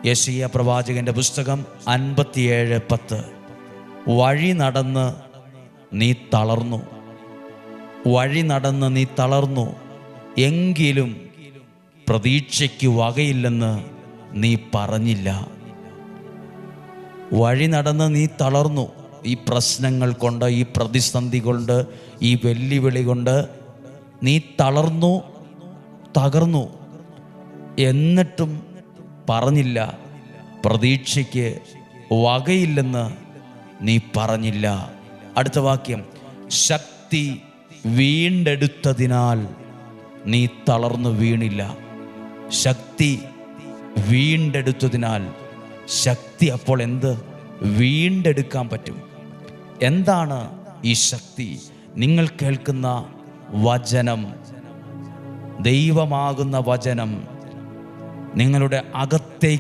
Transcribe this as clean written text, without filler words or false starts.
യെശയ്യാ പ്രവാചകന്റെ പുസ്തകം 57:10. വഴി നടന്ന് നീ തളർന്നു, വഴി നടന്ന് നീ തളർന്നു, എങ്കിലും പ്രതീക്ഷയ്ക്ക് വകയില്ലെന്ന് നീ പറഞ്ഞില്ല. വഴി നടന്ന് നീ തളർന്നു. ഈ പ്രശ്നങ്ങൾ കൊണ്ട്, ഈ പ്രതിസന്ധി കൊണ്ട്, ഈ വെല്ലുവിളി കൊണ്ട് നീ തളർന്നു, തകർന്നു. എന്നിട്ടും പറഞ്ഞില്ല, പ്രതീക്ഷയ്ക്ക് വകയില്ലെന്ന് നീ പറഞ്ഞില്ല. അടുത്ത വാക്യം, ശക്തി വീണ്ടെടുത്തതിനാൽ നീ തളർന്നു വീണില്ല. ശക്തി വീണ്ടെടുത്തതിനാൽ. ശക്തി അപ്പോൾ എന്ത്? വീണ്ടെടുക്കാൻ പറ്റും. എന്താണ് ഈ ശക്തി? നിങ്ങൾ കേൾക്കുന്ന വചനം, ദൈവമാകുന്ന വചനം നിങ്ങളുടെ അകത്തേക്ക്